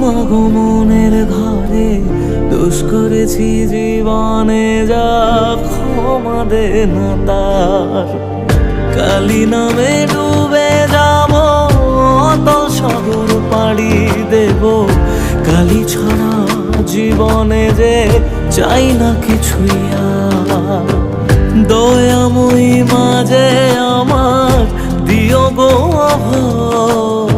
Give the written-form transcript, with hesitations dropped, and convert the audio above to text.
মাগো মনের ঘরে দোষ করেছি জীবনে, যা ক্ষমা দে না তার। কালী নামে ডুবে যাব, অতল সাগর পাড়ি দেব, কালী ছাড়া জীবনে যে চাই না কিছুই আর। দয়াময়ী মাঝে আমার দিও গো অভয়,